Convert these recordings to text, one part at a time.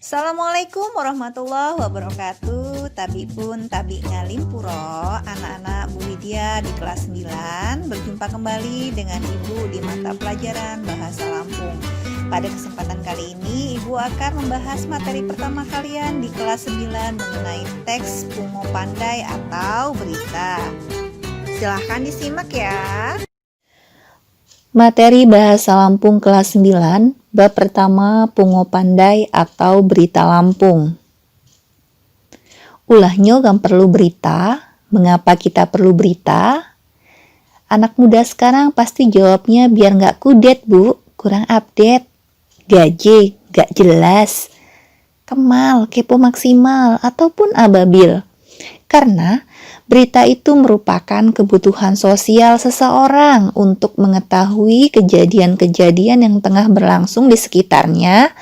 Assalamualaikum warahmatullahi wabarakatuh. Tabi pun tabi ngalimpuro, anak-anak Bu Widya di kelas 9 berjumpa kembali dengan Ibu di mata pelajaran Bahasa Lampung. Pada kesempatan kali ini Ibu akan membahas materi pertama kalian di kelas 9 mengenai teks Pungo Pandai atau berita. Silahkan disimak ya. Materi Bahasa Lampung kelas 9, bab pertama Pungo Pandai atau berita Lampung. Ulahnya gam perlu berita, mengapa kita perlu berita? Anak muda sekarang pasti jawabnya biar nggak kudet bu, kurang update, gaje, nggak jelas, kemal, kepo maksimal, ataupun ababil. Karena berita itu merupakan kebutuhan sosial seseorang untuk mengetahui kejadian-kejadian yang tengah berlangsung di sekitarnya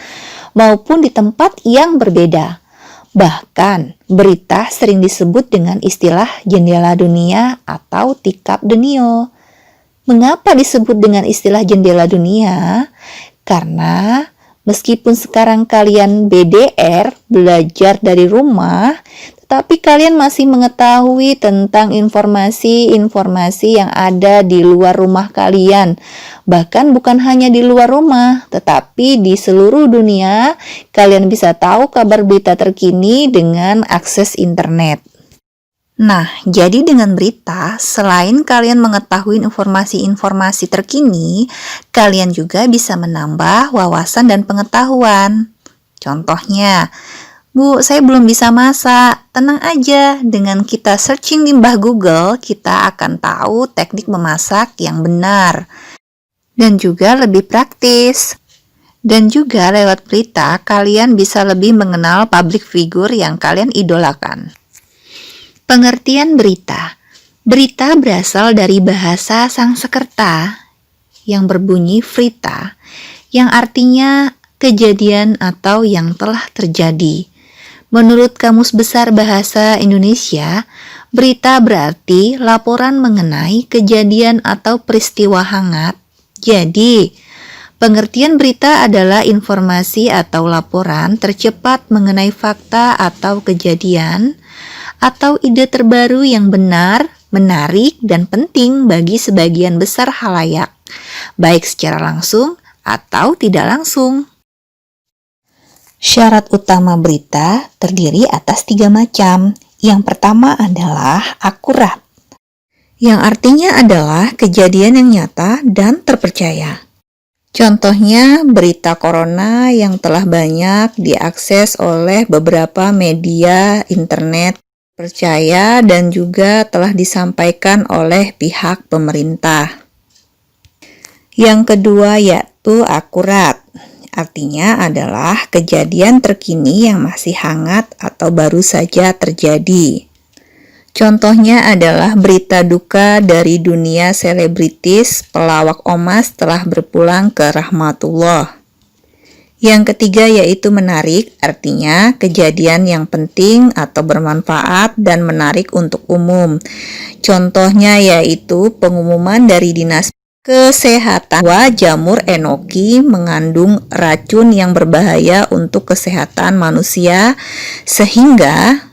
maupun di tempat yang berbeda. Bahkan, berita sering disebut dengan istilah jendela dunia atau tikap dunia. Mengapa disebut dengan istilah jendela dunia? Karena meskipun sekarang kalian BDR, belajar dari rumah, tapi kalian masih mengetahui tentang informasi-informasi yang ada di luar rumah kalian. Bahkan bukan hanya di luar rumah, tetapi di seluruh dunia kalian bisa tahu kabar berita terkini dengan akses internet. Nah, jadi dengan berita, selain kalian mengetahui informasi-informasi terkini, kalian juga bisa menambah wawasan dan pengetahuan. Contohnya, Bu, saya belum bisa masak. Tenang aja, dengan kita searching di Mbah Google, kita akan tahu teknik memasak yang benar. Dan juga lebih praktis. Dan juga lewat berita, kalian bisa lebih mengenal public figure yang kalian idolakan. Pengertian berita. Berita berasal dari bahasa Sanskerta yang berbunyi vrita, yang artinya kejadian atau yang telah terjadi. Menurut Kamus Besar Bahasa Indonesia, berita berarti laporan mengenai kejadian atau peristiwa hangat. Jadi, pengertian berita adalah informasi atau laporan tercepat mengenai fakta atau kejadian, atau ide terbaru yang benar, menarik, dan penting bagi sebagian besar khalayak, baik secara langsung atau tidak langsung. Syarat utama berita terdiri atas 3 macam. Yang pertama adalah akurat, yang artinya adalah kejadian yang nyata dan terpercaya. Contohnya berita corona yang telah banyak diakses oleh beberapa media internet percaya dan juga telah disampaikan oleh pihak pemerintah. Yang kedua yaitu akurat. Artinya adalah kejadian terkini yang masih hangat atau baru saja terjadi. Contohnya adalah berita duka dari dunia selebritis pelawak Omas telah berpulang ke rahmatullah. Yang ketiga yaitu menarik, artinya kejadian yang penting atau bermanfaat dan menarik untuk umum. Contohnya yaitu pengumuman dari Dinas Kesehatan bahwa jamur enoki mengandung racun yang berbahaya untuk kesehatan manusia sehingga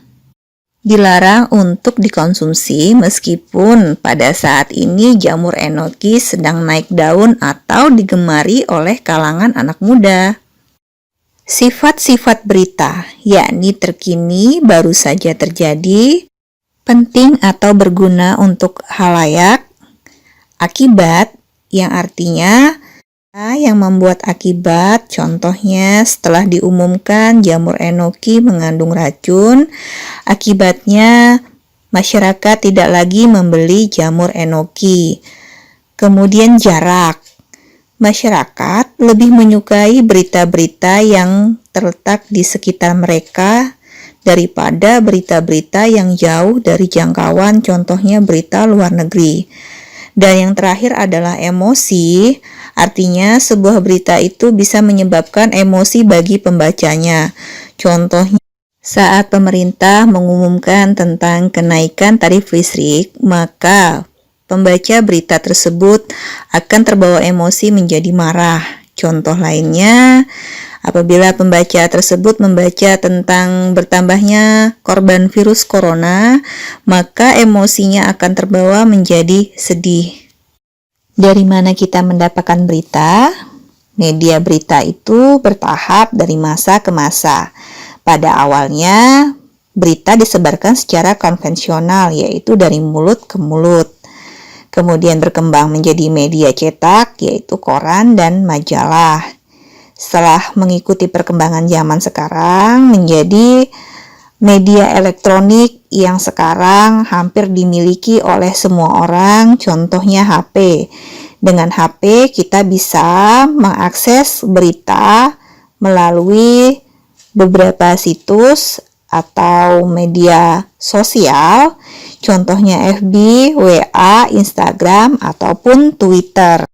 dilarang untuk dikonsumsi meskipun pada saat ini jamur enoki sedang naik daun atau digemari oleh kalangan anak muda. Sifat-sifat berita, yakni terkini, baru saja terjadi, penting atau berguna untuk khalayak, akibat, yang artinya yang membuat akibat, contohnya setelah diumumkan jamur enoki mengandung racun, akibatnya masyarakat tidak lagi membeli jamur enoki. Kemudian jarak, masyarakat lebih menyukai berita-berita yang terletak di sekitar mereka daripada berita-berita yang jauh dari jangkauan, contohnya berita luar negeri. Dan yang terakhir adalah emosi, artinya sebuah berita itu bisa menyebabkan emosi bagi pembacanya. Contohnya, saat pemerintah mengumumkan tentang kenaikan tarif listrik, maka pembaca berita tersebut akan terbawa emosi menjadi marah. Contoh lainnya Apabila pembaca tersebut membaca tentang bertambahnya korban virus corona, maka emosinya akan terbawa menjadi sedih. Dari mana kita mendapatkan berita? Media berita itu bertahap dari masa ke masa. Pada awalnya, berita disebarkan secara konvensional, yaitu dari mulut ke mulut. Kemudian berkembang menjadi media cetak, yaitu koran dan majalah. Setelah mengikuti perkembangan zaman sekarang, menjadi media elektronik yang sekarang hampir dimiliki oleh semua orang, contohnya HP. Dengan HP kita bisa mengakses berita melalui beberapa situs atau media sosial, contohnya FB, WA, Instagram, ataupun Twitter.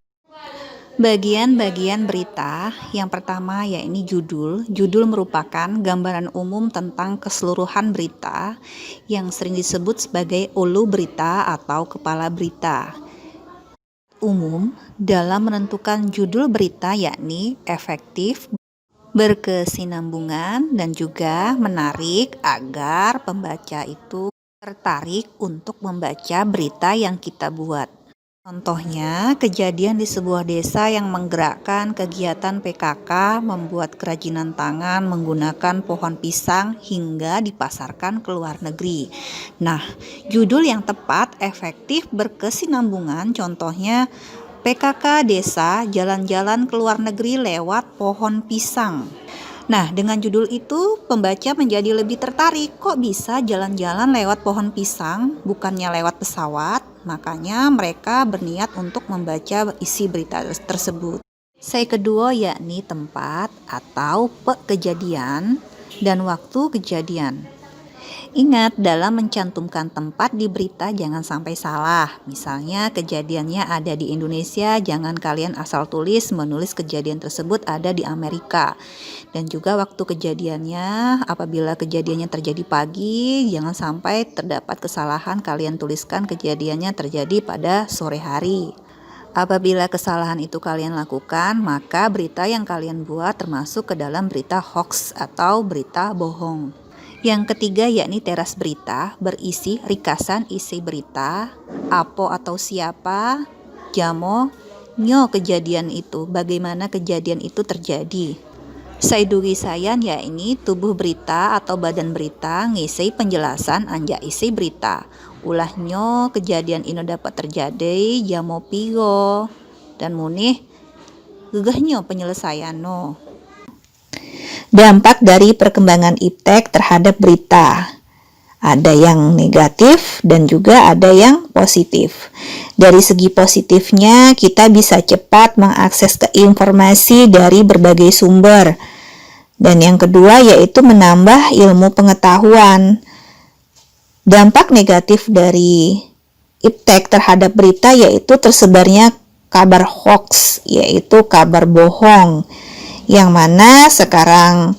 Bagian-bagian berita, yang pertama yakni judul. Judul merupakan gambaran umum tentang keseluruhan berita yang sering disebut sebagai ulu berita atau kepala berita. Umum dalam menentukan judul berita yakni efektif, berkesinambungan, dan juga menarik agar pembaca itu tertarik untuk membaca berita yang kita buat. Contohnya, kejadian di sebuah desa yang menggerakkan kegiatan PKK membuat kerajinan tangan menggunakan pohon pisang hingga dipasarkan ke luar negeri. Nah, judul yang tepat, efektif, berkesinambungan, contohnya PKK desa jalan-jalan ke luar negeri lewat pohon pisang. Nah, dengan judul itu pembaca menjadi lebih tertarik, kok bisa jalan-jalan lewat pohon pisang bukannya lewat pesawat. Makanya mereka berniat untuk membaca isi berita tersebut. Yang kedua yakni tempat atau kejadian dan waktu kejadian. Ingat, dalam mencantumkan tempat di berita jangan sampai salah. Misalnya kejadiannya ada di Indonesia, jangan kalian asal tulis menulis kejadian tersebut ada di Amerika. Dan juga waktu kejadiannya, apabila kejadiannya terjadi pagi, jangan sampai terdapat kesalahan kalian tuliskan kejadiannya terjadi pada sore hari. Apabila kesalahan itu kalian lakukan, maka berita yang kalian buat termasuk ke dalam berita hoax atau berita bohong. Yang ketiga yakni teras berita, berisi rikasan isi berita, apo atau siapa, jamo, nyo kejadian itu, bagaimana kejadian itu terjadi. Saidugi sayan yakni tubuh berita atau badan berita ngisi penjelasan anja isi berita. Ulahnya kejadian ini dapat terjadi jamo pigo dan munih gegahnya penyelesaian no. Dampak dari perkembangan iptek terhadap berita. Ada yang negatif dan juga ada yang positif. Dari segi positifnya, kita bisa cepat mengakses ke informasi dari berbagai sumber. Dan yang kedua yaitu menambah ilmu pengetahuan. Dampak negatif dari iptek terhadap berita yaitu tersebarnya kabar hoax, yaitu kabar bohong. Yang mana sekarang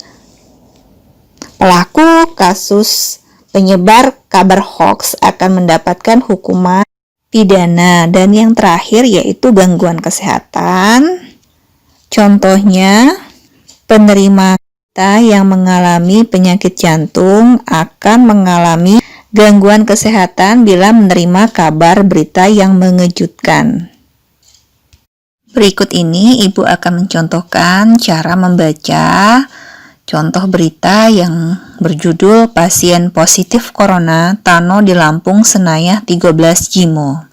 pelaku kasus penyebar kabar hoax akan mendapatkan hukuman pidana. Dan yang terakhir yaitu gangguan kesehatan. Contohnya, penerima kita yang mengalami penyakit jantung akan mengalami gangguan kesehatan bila menerima kabar berita yang mengejutkan. Berikut ini Ibu akan mencontohkan cara membaca contoh berita yang berjudul Pasien Positif Corona Tano di Lampung Senayah 13 Jimo.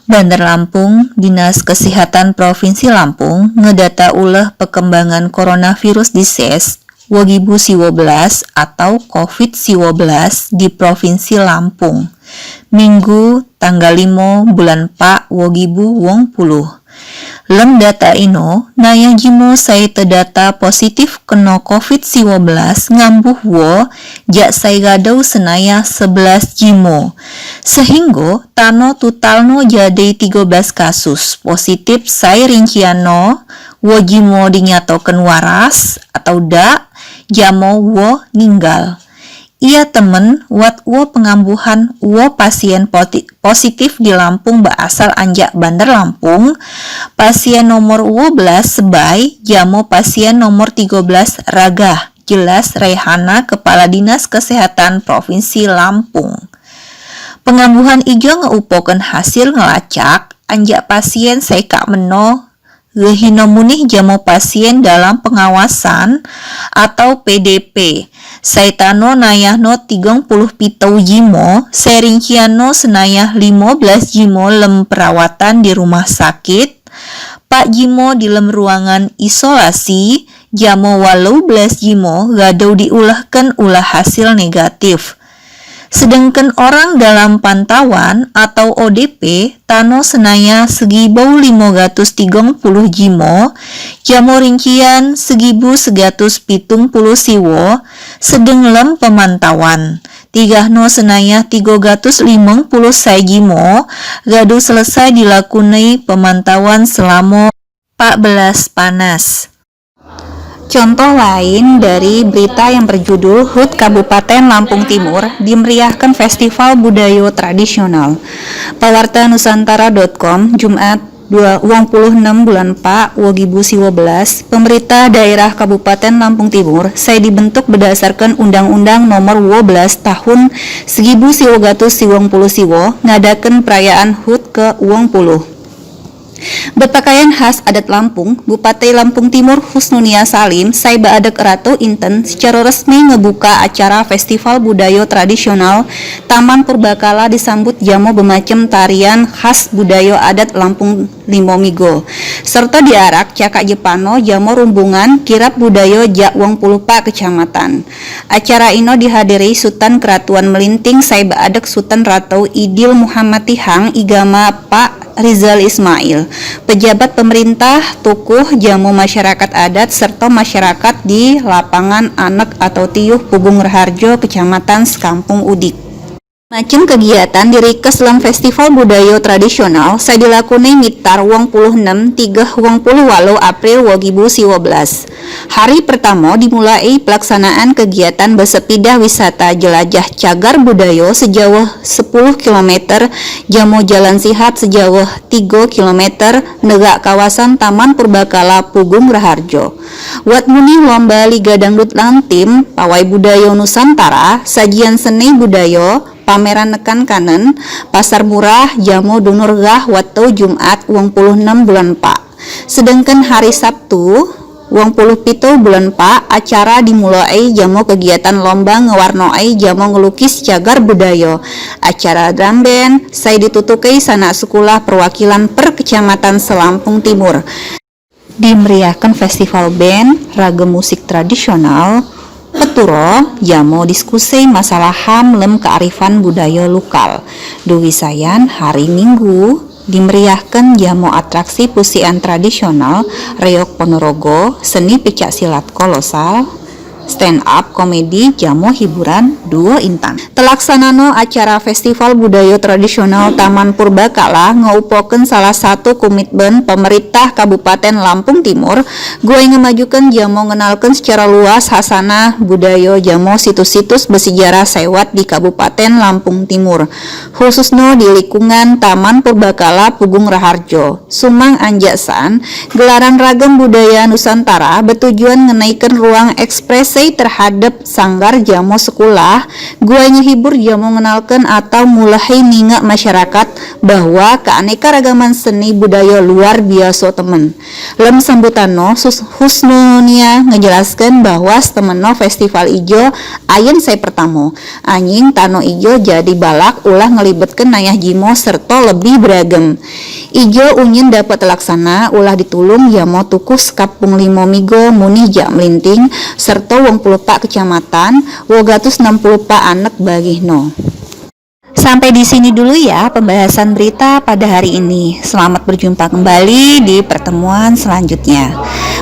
Bandar Lampung, Dinas Kesehatan Provinsi Lampung ngedata ulah perkembangan coronavirus disease Wogibu 19 atau COVID-19 di Provinsi Lampung. Minggu tanggal 5 bulan Pak Wogibu Wong Puluh. Lem data ino, naya jimo saya terdata positif kena COVID-19 ngambuh wo, jak saya gadau senaya 11 jimo. Sehingga, tano totalno jadi 13 kasus positif saya rinciano, wo jimo dinyatakan waras atau dak, jamo wo ninggal. Iya temen, wat uo pengambuhan uo pasien positif di Lampung berasal anjak Bandar Lampung. Pasien nomor 12 Sebai, jamo pasien nomor 13 Ragah. Jelas Rehana, Kepala Dinas Kesehatan Provinsi Lampung. Pengambuhan ijo ngeupokeun hasil ngelacak, anjak pasien seka meno gehino munih jamo pasien dalam pengawasan atau PDP. Saitano nayahno 30 pitau jimo, serinciano senayah 15 jimo lem perawatan di rumah sakit, Pak jimo di lem ruangan isolasi, jamo 18 jimo gadau diulahkan ulah hasil negatif. Sedangkan orang dalam pantauan atau ODP tano senaya segibau 530 jimo, jamo rincian 1170 siwo, sedeng lem pemantauan. Tigahno senaya 350 jimo, gadu selesai dilakunai pemantauan selama 14 panas. Contoh lain dari berita yang berjudul HUT Kabupaten Lampung Timur dimeriahkan Festival Budaya Tradisional. Pawarta Nusantara.com, Jumat 26 bulan 4 2012, pemerintah daerah Kabupaten Lampung Timur saya dibentuk berdasarkan Undang-Undang Nomor 12 Tahun 1990 ngadakan perayaan HUT ke 20. Berpakaian khas adat Lampung, Bupati Lampung Timur Husnunia Salim, saya baadak ratu inten secara resmi ngebuka acara Festival Budaya Tradisional Taman Purbakala disambut jamo bermacam tarian khas budaya adat Lampung Limomigo, serta diarak cakak Jepano jamo rumbungan kirap budaya Jak Wong Pulupa Kecamatan. Acara ino dihadiri Sultan Keratuan Melinting saya baadak Sultan Ratu Idil Muhammad Tihang Igama Pak Rizal Ismail, pejabat pemerintah, tokoh, jamu masyarakat adat, serta masyarakat di lapangan anak atau tiuh Pugung Raharjo, Kecamatan Sekampung Udik. Macam kegiatan dirikes dalam Festival Budaya Tradisional saya dilakoni mitar 26 3 28 April 2012. Hari pertama dimulai pelaksanaan kegiatan bersepeda wisata jelajah cagar budaya sejauh 10 km, jamo jalan sihat sejauh 3 km, negak kawasan Taman Purbakala Pugung Raharjo. Wat muni lomba Liga Dangdut Lantim, Pawai Budaya Nusantara, sajian seni budaya, pameran nekan kanen, pasar murah, jamo dunurgah waktu Jumat 26 bulan 4. Sedangkan hari Sabtu 27 bulan 4 acara dimulai jamo kegiatan lomba ngewarnoi jamo ngelukis cagar budaya. Acara drum band saya ditutukai sanak sekolah perwakilan per Kecamatan Selampung Timur. Dimeriahkan festival band, ragam musik tradisional, peturo, jamo diskusi masalah HAM lem kearifan budaya lokal. Dewi Sayan hari Minggu dimeriahkan jamo atraksi pusian tradisional, reok Ponorogo, seni pecak silat kolosal, stand up komedi, jamo hiburan duo intan. Telaksanano acara Festival Budaya Tradisional Taman Purbakala ngeupokeun salah satu komitmen pemerintah Kabupaten Lampung Timur gue ngemajukan jamo ngenalkan secara luas hasanah budaya jamo situs-situs bersejarah sewat di Kabupaten Lampung Timur, khususnya di lingkungan Taman Purbakala Pugung Raharjo. Sumang anjaksan gelaran ragam budaya Nusantara bertujuan ngenaikan ruang ekspresi terhadap sanggar jamo sekolah, gue hibur jamo mengenalkan atau mulai ningak masyarakat bahwa keanekaragaman seni budaya luar biasa temen. Lem sambutano Husnunia ngejelaskan bahwa temeno festival ijo ayen saya pertama anjing tano ijo jadi balak ulah ngelibetkan nayah jimo serta lebih beragam. Ijo unyin dapat terlaksana ulah ditulung jamo tukus Kapung Limomigo munih Jak Melinting serta Wong Pulupa Kecamatan 260 Pak anak bagihno. Sampai di sini dulu ya pembahasan berita pada hari ini. Selamat berjumpa kembali di pertemuan selanjutnya.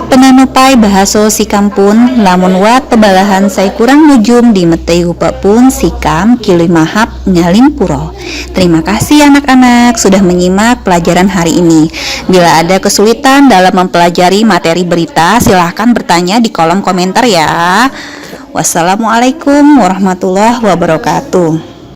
Penanupai bahasa sikampun lamun wat pebalahan saya kurang nujum di metei pun sikam kilih mahap ngalimpuro. Terima kasih anak-anak sudah menyimak pelajaran hari ini. Bila ada kesulitan dalam mempelajari materi berita, silahkan bertanya di kolom komentar ya. Wassalamualaikum warahmatullahi wabarakatuh.